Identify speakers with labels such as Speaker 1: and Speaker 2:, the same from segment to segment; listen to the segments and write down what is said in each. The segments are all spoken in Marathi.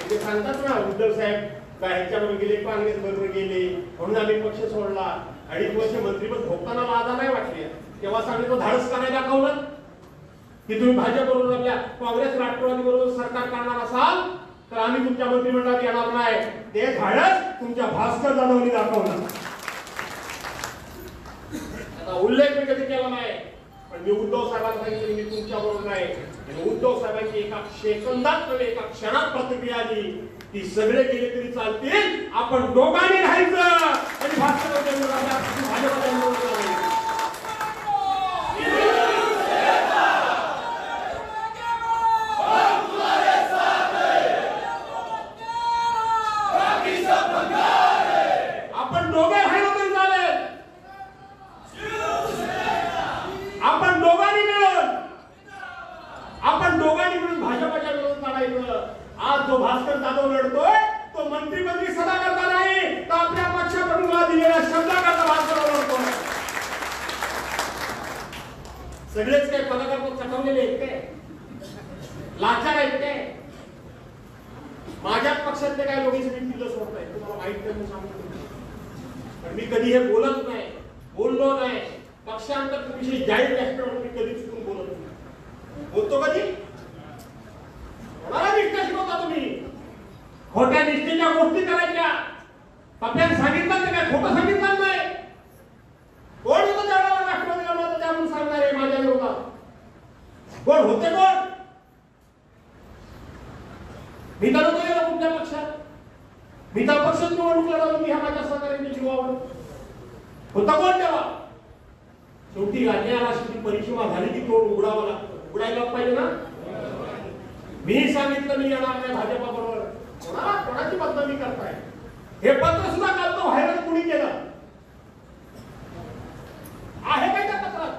Speaker 1: ते सांगतात ना उद्धव साहेब ह्याच्याबरोबर गेले, काँग्रेस बरोबर गेले म्हणून आम्ही पक्ष सोडला, 2.5 वर्ष मंत्रीपद भोगताना लाजा नाही वाटली. तेव्हा सांगितलं धाडस का नाही दाखवलं की तुम्ही भाजप बरोबर आपल्या काँग्रेस राष्ट्रवादी बरोबर सरकार करणार असाल तर आम्ही तुमच्या मंत्रिमंडळात येणार नाही. ते धाडस तुमच्या भास्कर जाधवनी दाखवलं. आता उल्लेख मी कधी केला नाही, पण मी उद्धव साहेबांना सांगितलं मी तुमच्या बरोबर नाही. उद्धव साहेबांची एका सेकंदात नव्हे एका क्षणात प्रतिक्रिया आली की सगळे गेले तरी चालतील, आपण दोघांनी राहायचं आणि भास्कर आपण दोघे राहिलो तरी चालेल, आपण दोघांनी मिळून भाजपच्या विरोधात लढायचं. आज जो भास्कर जाधव लढतोय तो मंत्रिमंत्री सदा करता नाही तर आपल्या पक्षप्रमुखाला दिलेल्या शब्दाकरता भास्कर लढतोय. सगळेच काही पदाकरता चटवलेले आहेत काय, लाचार आहेत काय? माझ्याच पक्षातले काही लोक सगळे सोडत आहेत, तुम्हाला माहित नाही म्हणून सांगतो. पण मी कधी हे बोलत नाही, बोललो नाही. पक्षांतर विषयी जाहीर व्यासपीठावर मी कधी चुकून बोलत नाही. बोलतो कधी कोणाला निष्ठा शिकवता तुम्ही? खोट्या निष्ठेच्या गोष्टी करायच्या. पप्याने सांगितलं ते काय खोटं सांगितलं नाही. कोण होतं त्यावेळेला राष्ट्रवादीला मत द्या म्हणून सांगणारे माझ्या विरोधात? कोण होते? कोण? मी तर नव्हतो गेलो कुठल्या पक्षात. मी तर पक्षात निवडणूक लढवली ह्या माझ्या सहकार्याच्या जीवावर. होता कोण तेव्हा? शेवटी राज्याला शेवटी परिसीमा झाली की तोड उघडावं लागतं. उघडायला पाहिजे ना. मी सांगितलं मी येणार नाही भाजपा बरोबर. कोणाची बदनामी करताय? हे पत्र सुद्धा काल व्हायरल कुणी केलं आहे काय त्या पत्रात?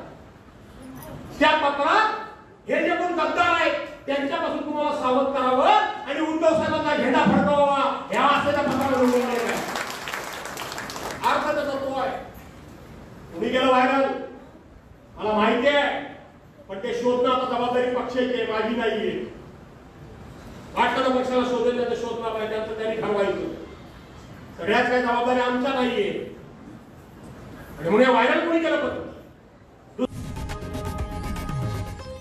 Speaker 1: त्या पत्रात हे जे कोण गद्दार आहेत त्यांच्यापासून तुम्हाला सावध करावं आणि उद्धव साहेबांचा झेंडा फडकवावा ह्या असलेल्या पत्राला लिहिलेलं आहे. अर्थ त्याचा तो आहे. कुणी केलं व्हायरल मला माहिती आहे, पण ते शोधणं आता जबाबदारी पक्षाची आहे, माझी नाहीये. वाटतं पक्षाला शोधेल तर शोधणार नाही, त्यांचं त्यांनी ठरवायचं. सगळ्याच काही जबाबदारी आमच्या नाहीये आणि म्हणून व्हायरल कोणी केलं पत्र?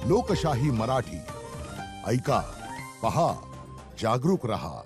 Speaker 2: लोकशाही मराठी ऐका, पहा, जागरूक रहा.